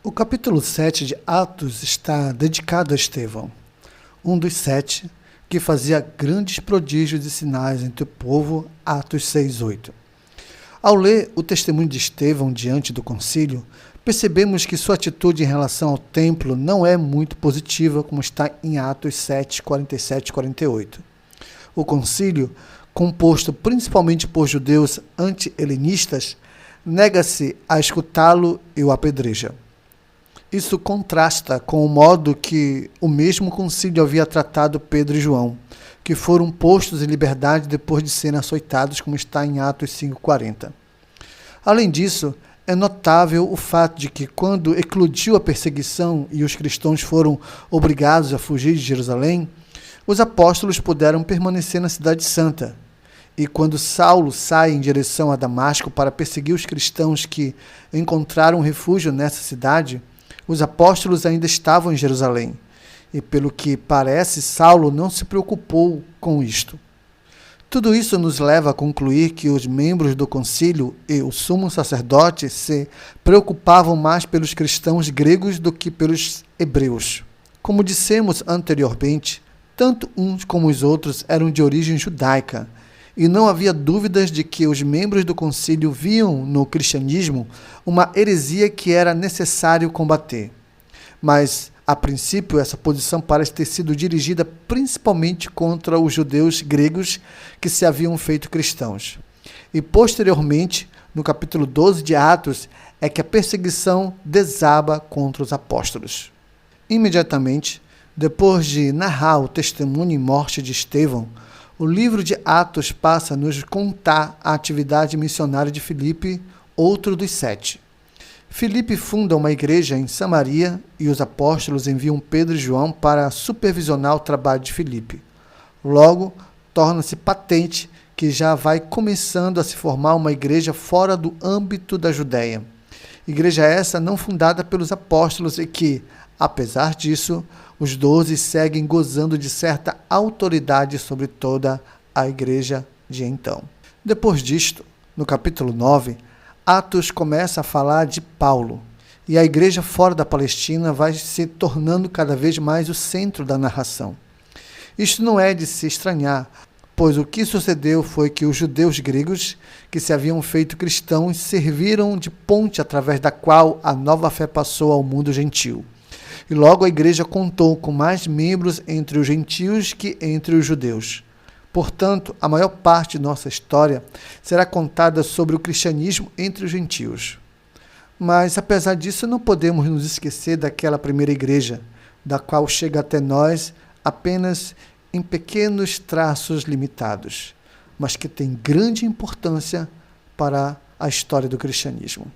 O capítulo 7 de Atos está dedicado a Estevão, um dos 7 que fazia grandes prodígios e sinais entre o povo, Atos 6:8. Ao ler o testemunho de Estevão diante do concílio, percebemos que sua atitude em relação ao templo não é muito positiva, como está em Atos 7, 47 e 48. O concílio, composto principalmente por judeus anti-helenistas, nega-se a escutá-lo e o apedreja. Isso contrasta com o modo que o mesmo concílio havia tratado Pedro e João, que foram postos em liberdade depois de serem açoitados, como está em Atos 5:40. Além disso, é notável o fato de que, quando eclodiu a perseguição e os cristãos foram obrigados a fugir de Jerusalém, os apóstolos puderam permanecer na Cidade Santa. E quando Saulo sai em direção a Damasco para perseguir os cristãos que encontraram refúgio nessa cidade, os apóstolos ainda estavam em Jerusalém. E pelo que parece, Saulo não se preocupou com isto. Tudo isso nos leva a concluir que os membros do concílio e o sumo sacerdote se preocupavam mais pelos cristãos gregos do que pelos hebreus. Como dissemos anteriormente, tanto uns como os outros eram de origem judaica, e não havia dúvidas de que os membros do concílio viam no cristianismo uma heresia que era necessário combater. Mas, a princípio, essa posição parece ter sido dirigida principalmente contra os judeus gregos que se haviam feito cristãos. E, posteriormente, no capítulo 12 de Atos, é que a perseguição desaba contra os apóstolos. Imediatamente, depois de narrar o testemunho e morte de Estevão, o livro de Atos passa a nos contar a atividade missionária de Filipe, outro dos 7. Filipe funda uma igreja em Samaria e os apóstolos enviam Pedro e João para supervisionar o trabalho de Filipe. Logo, torna-se patente que já vai começando a se formar uma igreja fora do âmbito da Judéia. Igreja essa não fundada pelos apóstolos e que, apesar disso, os 12 seguem gozando de certa autoridade sobre toda a igreja de então. Depois disto, no capítulo 9, Atos começa a falar de Paulo, e a igreja fora da Palestina vai se tornando cada vez mais o centro da narração. Isto não é de se estranhar, pois o que sucedeu foi que os judeus gregos, que se haviam feito cristãos, serviram de ponte através da qual a nova fé passou ao mundo gentil. E logo a igreja contou com mais membros entre os gentios que entre os judeus. Portanto, a maior parte de nossa história será contada sobre o cristianismo entre os gentios. Mas, apesar disso, não podemos nos esquecer daquela primeira igreja, da qual chega até nós apenas em pequenos traços limitados, mas que tem grande importância para a história do cristianismo.